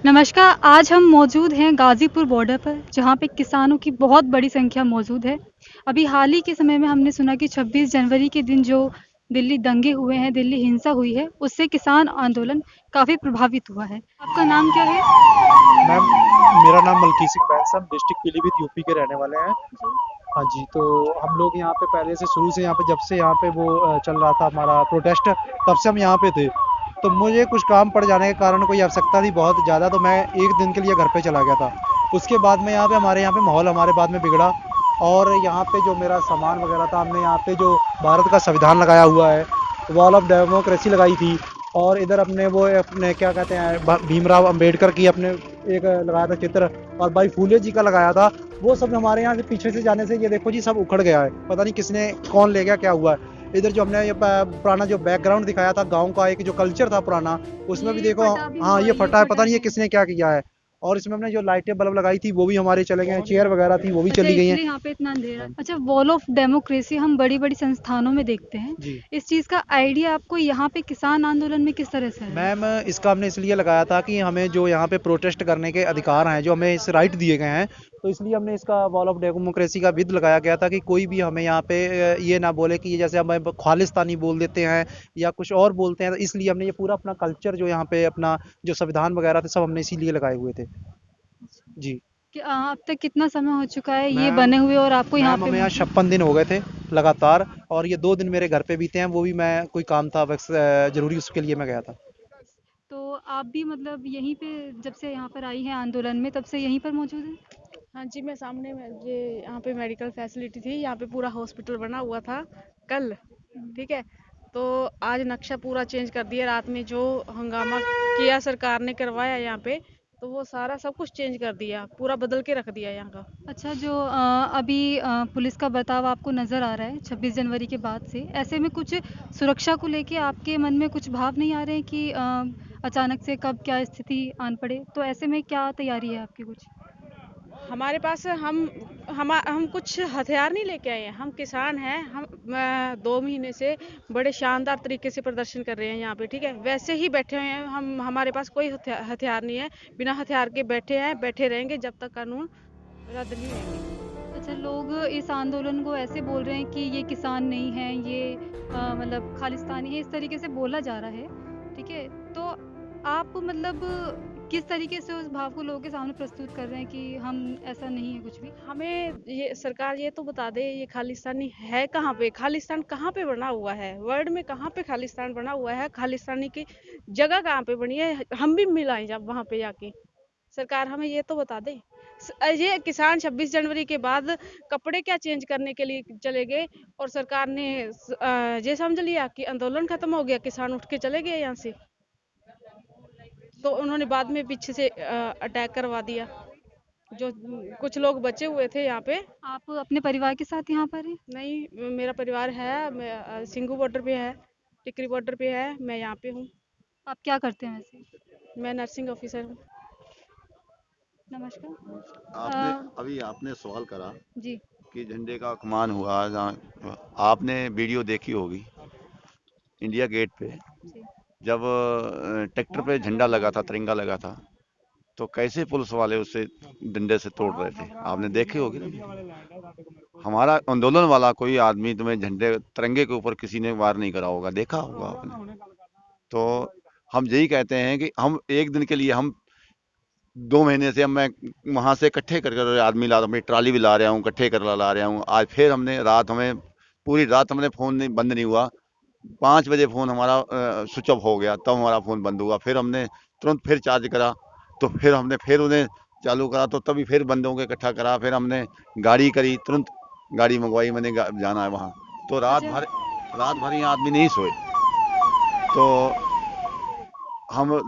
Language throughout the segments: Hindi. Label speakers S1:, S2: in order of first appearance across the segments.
S1: नमस्कार, आज हम मौजूद हैं गाज़ीपुर बॉर्डर पर, जहाँ पे किसानों की बहुत बड़ी संख्या मौजूद है। अभी हाल ही के समय में हमने सुना कि 26 जनवरी के दिन जो दिल्ली दंगे हुए हैं, दिल्ली हिंसा हुई है, उससे किसान आंदोलन काफ़ी प्रभावित हुआ है। आपका नाम क्या है?
S2: मैम, मेरा नाम मलकी सिंह बैंस है। हम डिस्ट्रिक्ट पीलीभीत यूपी के रहने वाले हैं।
S1: जी।
S2: हाँ जी, तो हम लोग यहाँ पे पहले से शुरू से यहाँ पे जब से यहाँ पे वो चल रहा था हमारा प्रोटेस्ट, तब से हम यहाँ पे थे। तो मुझे कुछ काम पड़ जाने के कारण कोई आवश्यकता थी बहुत ज़्यादा, तो मैं एक दिन के लिए घर पे चला गया था। उसके बाद में हमारे यहाँ पे माहौल हमारे बाद में बिगड़ा, और यहाँ पे जो मेरा सामान वगैरह था, हमने यहाँ पे जो भारत का संविधान लगाया हुआ है, वॉल ऑफ डेमोक्रेसी लगाई थी। और इधर अपने क्या कहते हैं, भीमराव अंबेडकर की अपने एक लगाया था चित्र, और भाई फूले जी का लगाया था। वो सब हमारे यहाँ से पीछे से जाने से ये देखो जी सब उखड़ गया है, पता नहीं किसने कौन ले गया, क्या हुआ है। इधर जो हमने ये पुराना जो बैकग्राउंड दिखाया था गांव का, एक जो कल्चर था पुराना, उसमें भी
S1: ये
S2: देखो।
S1: फटा भी
S2: हाँ,
S1: हुआ
S2: ये
S1: है, ये
S2: फटा है, पता
S1: फटा
S2: नहीं ये
S1: है।
S2: किसने क्या किया है। और इसमें हमने जो लाइटें बल्ब लगाई थी वो भी हमारे चले गए हैं, चेयर वगैरह थी वो भी
S1: अच्छा,
S2: चली गई हैं।
S1: इसलिए यहाँ पे इतना अंधेरा है। अच्छा, वॉल ऑफ डेमोक्रेसी हम बड़ी-बड़ी संस्थानों में देखते हैं।
S2: जी
S1: इस चीज़ का आइडिया आपको यहाँ पे किसान आंदोलन में किस तरह से आया?
S2: मैम, इसका हमने इसलिए लगाया था कि हमें जो यहाँ पे प्रोटेस्ट करने के अधिकार हैं, जो हमें इस राइट दिए गए हैं, तो इसलिए हमने इसका वॉल ऑफ डेमोक्रेसी का विद लगाया गया था कि कोई भी हमें यहाँ पे ये ना बोले कि ये जैसे हम खालिस्तानी बोल देते हैं या कुछ और बोलते हैं। तो इसलिए हमने ये पूरा अपना कल्चर जो यहाँ पे अपना जो संविधान वगैरह थे सब हमने इसीलिए लगाए हुए थे। जी
S1: कि अब तक कितना समय हो चुका है ये
S2: मैम
S1: बने हुए और आपको यहाँ
S2: मैम
S1: पे
S2: हमें यहाँ
S1: मौजूद?
S2: 56 दिन हो गए थे लगातार, और ये 2 दिन मेरे घर पे बीते हैं, वो भी मैं कोई काम था बस जरूरी, उसके लिए मैं गया था।
S1: तो आप भी मतलब यहीं पे जब से यहाँ पर आई हैं आंदोलन में तब से यहीं पर मौजूद हैं?
S3: हाँ जी, मैं सामने में ये यहाँ पे मेडिकल फैसिलिटी थी, यहाँ पे पूरा हॉस्पिटल बना हुआ था कल। ठीक है, तो आज नक्शा पूरा चेंज कर दिया। रात में जो हंगामा किया सरकार ने करवाया यहाँ पे, तो वो सारा सब कुछ चेंज कर दिया, पूरा बदल के रख दिया यहाँ का।
S1: अच्छा, जो अभी पुलिस का बर्ताव आपको नज़र आ रहा है 26 जनवरी के बाद से, ऐसे में कुछ सुरक्षा को लेके आपके मन में कुछ भाव नहीं आ रहे हैं कि अचानक से कब क्या स्थिति आन पड़े? तो ऐसे में क्या तैयारी है आपकी कुछ?
S3: हमारे पास हम कुछ हथियार नहीं लेके आए हैं। हम किसान हैं। हम 2 महीने से बड़े शानदार तरीके से प्रदर्शन कर रहे हैं यहाँ पे। ठीक है, वैसे ही बैठे हुए हैं हम। हमारे पास कोई हथियार नहीं है। बिना हथियार के बैठे हैं, बैठे रहेंगे जब तक कानून रद्द नहीं होंगे।
S1: अच्छा, लोग इस आंदोलन को ऐसे बोल रहे हैं कि ये किसान नहीं है, ये मतलब खालिस्तानी है, इस तरीके से बोला जा रहा है, ठीक है? तो आप मतलब किस तरीके से उस भाव को लोगों के सामने प्रस्तुत कर रहे हैं कि हम ऐसा नहीं है कुछ भी?
S3: हमें ये सरकार ये तो बता दे, ये खालिस्तानी है कहाँ पे? खालिस्तान कहाँ पे बना हुआ है? वर्ल्ड में कहाँ पे खालिस्तान बना हुआ है? खालिस्तानी की जगह कहाँ पे बनी है? हम भी मिलाएं जब वहां पे जाके। सरकार हमें ये तो बता दे। ये किसान 26 जनवरी के बाद कपड़े क्या चेंज करने के लिए चले गए, और सरकार ने ये समझ लिया कि आंदोलन खत्म हो गया, किसान उठ के चले गए यहाँ से। तो उन्होंने बाद में पीछे से अटैक करवा दिया। जो कुछ लोग बचे हुए थे यहाँ पे।
S1: आप अपने परिवार के साथ यहाँ पर हैं?
S3: नहीं, मेरा परिवार है। मैं सिंघू बॉर्डर पे है, टिकरी बॉर्डर पे है। मैं यहाँ पे हूँ।
S1: आप क्या करते हैं वैसे?
S3: मैं नर्सिंग ऑफिसर हूँ।
S1: नमस्कार।
S4: आपने अभी आपने सवाल करा
S1: जी,
S4: कि झंडे का अपमान हुआ आपने वीडियो देखी होगी इंडिया गेट पे
S1: जी।
S4: जब ट्रैक्टर पे झंडा लगा था, तिरंगा लगा था, तो कैसे पुलिस वाले उसे डंडे से तोड़ रहे थे, आपने देखे होगी ना। हमारा आंदोलन वाला कोई आदमी तुम्हें झंडे तिरंगे के ऊपर किसी ने वार नहीं करा होगा, देखा होगा आपने। तो हम यही कहते हैं कि हम एक दिन के लिए, हम 2 महीने से मैं वहां से इकट्ठे कर कर आदमी ला, अपनी ट्राली भी ला रहा हूँ, इकट्ठे कर ला रहा हूँ। आज फिर हमने रात, हमें पूरी रात हमने फोन नहीं बंद नहीं हुआ। 5 बजे फोन हमारा स्विच ऑफ हो गया, तब हमारा फोन बंद हुआ। फिर हमने तुरंत फिर चार्ज करा, तो फिर हमने फिर उन्हें चालू करा, तो तभी फिर बंदों को इकट्ठा करा। फिर हमने गाड़ी करी, तुरंत गाड़ी मंगवाई, मैंने जाना है वहाँ। तो
S1: अच्छा।
S4: रात भर यहाँ आदमी नहीं सोए। तो हम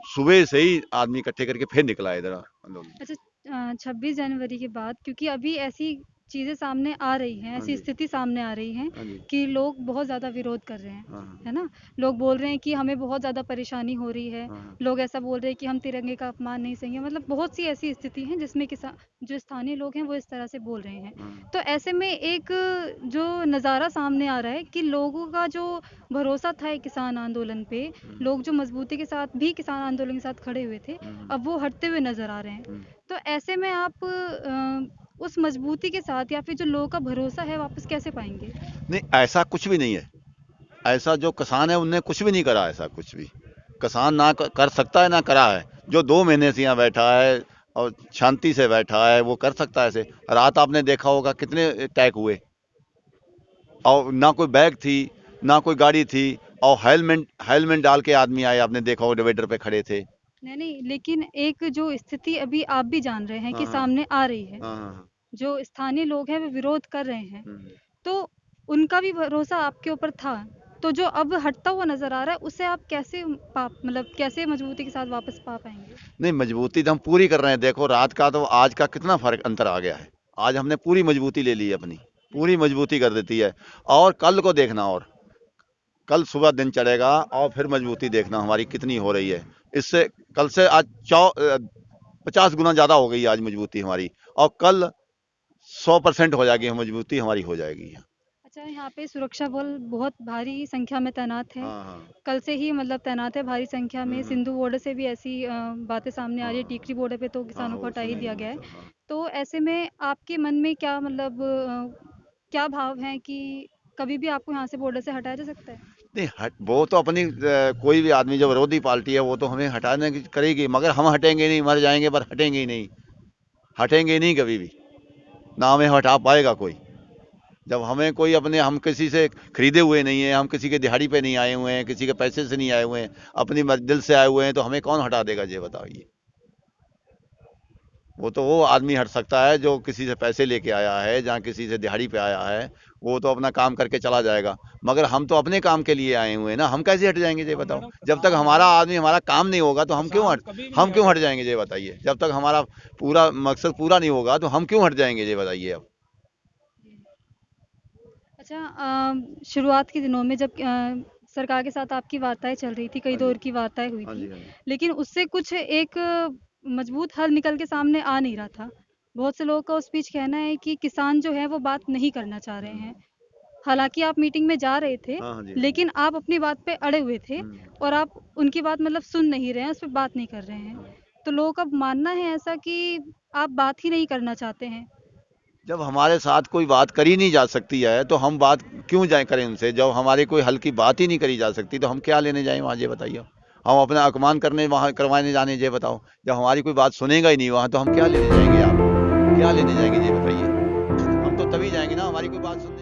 S4: सुबह से ही आदमी इकट्ठे करके फिर निकला इधर आंदोलन।
S1: अच्छा, 26 जनवरी के बाद क्योंकि अभी ऐसी चीज़ें सामने आ रही हैं,
S4: हाँ
S1: ऐसी
S4: जी।
S1: स्थिति सामने आ रही है
S4: हाँ जी।
S1: कि लोग बहुत ज़्यादा विरोध कर रहे हैं,
S4: हाँ, हाँ।
S1: है ना? लोग बोल रहे हैं कि हमें बहुत ज़्यादा परेशानी हो रही है,
S4: हाँ, हाँ।
S1: लोग ऐसा बोल रहे हैं कि हम तिरंगे का अपमान नहीं सहेंगे, मतलब बहुत सी ऐसी स्थिति हैं जिसमें जो स्थानीय लोग हैं वो इस तरह से बोल रहे हैं।
S4: हाँ।
S1: तो ऐसे में एक जो नज़ारा सामने आ रहा है कि लोगों का जो भरोसा था एक किसान आंदोलन पे, लोग जो मजबूती के साथ भी किसान आंदोलन के साथ खड़े हुए थे, अब वो हटते हुए नज़र आ रहे हैं। तो ऐसे में आप उस मजबूती के साथ या फिर जो लोगों का भरोसा है वापस कैसे पाएँगे?
S4: नहीं, ऐसा कुछ भी नहीं है। ऐसा जो किसान है उनने कुछ भी नहीं करा, ऐसा कुछ भी किसान ना कर सकता है ना करा है। जो 2 महीने से यहाँ बैठा है और शांति से बैठा है वो कर सकता है ऐसे। रात आपने देखा होगा कितने अटैक हुए और ना कोई बैग थी ना कोई गाड़ी थी और हेलमेट हेलमेट डाल के आदमी आए, आपने देखा होगा डिवाइडर पे खड़े थे।
S1: नहीं, लेकिन एक जो स्थिति अभी आप भी जान रहे हैं
S4: हाँ,
S1: कि
S4: हाँ।
S1: सामने आ रही है,
S4: हाँ, हाँ, हाँ।
S1: जो स्थानीय लोग हैं वो विरोध कर रहे हैं,
S4: हम्म।
S1: तो उनका भी भरोसा आपके ऊपर था। तो जो अब हटता हुआ नज़र आ रहा है उसे आप कैसे मतलब कैसे मजबूती के साथ वापस पा पाएँगे?
S4: नहीं, मजबूती तो हम पूरी कर रहे हैं। देखो रात का तो आज का कितना फर्क अंतर आ गया है। आज हमने पूरी मजबूती ले ली है अपनी, पूरी मजबूती कर देती है। और कल को देखना, और कल सुबह दिन चढ़ेगा और फिर मजबूती देखना हमारी कितनी हो रही है। इससे कल से आज 50 गुना ज़्यादा हो गई आज मजबूती हमारी, और कल 100% हो जाएगी मजबूती हमारी, हो जाएगी।
S1: अच्छा, यहाँ पे सुरक्षा बल बहुत भारी संख्या में तैनात है।
S4: हाँ, हाँ।
S1: कल से ही मतलब तैनात है भारी संख्या में।
S4: हम्म।
S1: सिंधु बॉर्डर से भी ऐसी बातें सामने आ रही है।
S4: हाँ,
S1: टीकरी बॉर्डर पे तो
S4: हाँ,
S1: किसानों को
S4: वो
S1: हटा ही
S4: सुने
S1: दिया
S4: हैं
S1: गया है।
S4: वो तो, हाँ।
S1: तो ऐसे में आपके मन में क्या मतलब क्या भाव है कि कभी भी आपको यहाँ से बॉर्डर से हटाया जा सकता है?
S4: नहीं हट, वो तो अपनी कोई भी आदमी जो विरोधी पार्टी है वो तो हमें हटाने की करेगी, मगर हम हटेंगे नहीं, मर जाएंगे पर हटेंगे ही नहीं, हटेंगे ही नहीं कभी भी, ना हमें हटा पाएगा कोई। जब हमें कोई अपने, हम किसी से खरीदे हुए नहीं है, हम किसी के दिहाड़ी पे नहीं आए हुए हैं, किसी के पैसे से नहीं आए हुए हैं, अपनी दिल से आए हुए हैं, तो हमें कौन हटा देगा ये बताइए। वो आदमी हट सकता है जो किसी से पैसे लेके आया है, जहाँ किसी से दिहाड़ी पे आया है, वो तो अपना काम करके चला जाएगा। मगर हम तो अपने काम के लिए आए हुए हैं ना, हम कैसे हट जाएंगे ये बताओ। जब तक हमारा आदमी हमारा काम नहीं होगा तो हम क्यों हट जाएंगे ये बताइए। जब तक हमारा पूरा मकसद पूरा नहीं होगा तो हम क्यों हट जाएंगे ये बताइए अब।
S1: अच्छा, शुरुआत के दिनों में जब सरकार के साथ आपकी वार्ताएँ चल रही थी, कई
S4: हाँ जी।
S1: दौर की वार्ताएँ हुई
S4: हाँ
S1: थी,
S4: जी, हाँ जी।
S1: लेकिन उससे कुछ एक मजबूत हल निकल के सामने आ नहीं रहा था। बहुत से लोगों का उस बीच कहना है कि किसान जो है वो बात नहीं करना चाह रहे हैं। हालाँकि आप मीटिंग में जा रहे थे,
S4: हाँ, हाँ जी, हाँ जी।
S1: लेकिन आप अपनी बात पे अड़े हुए थे और आप उनकी बात मतलब सुन नहीं रहे हैं, उस पे बात नहीं कर रहे हैं। तो लोगों का मानना है ऐसा कि आप बात ही नहीं करना चाहते हैं।
S4: जब हमारे साथ कोई बात करी नहीं जा सकती है तो हम बात क्यों जाए करें उनसे। जब हमारे कोई हल की बात ही नहीं करी जा सकती तो हम क्या लेने जाएं वहाँ, ये बताइए। हम अपना अपमान करने वहाँ करवाने जाने, ये बताओ। जब हमारी कोई बात सुनेगा ही नहीं वहाँ, तो हम क्या लेने जाएंगे, आप क्या लेने जाएंगे ये बताइए। हम तो तभी जाएंगे ना हमारी कोई बात सुनने।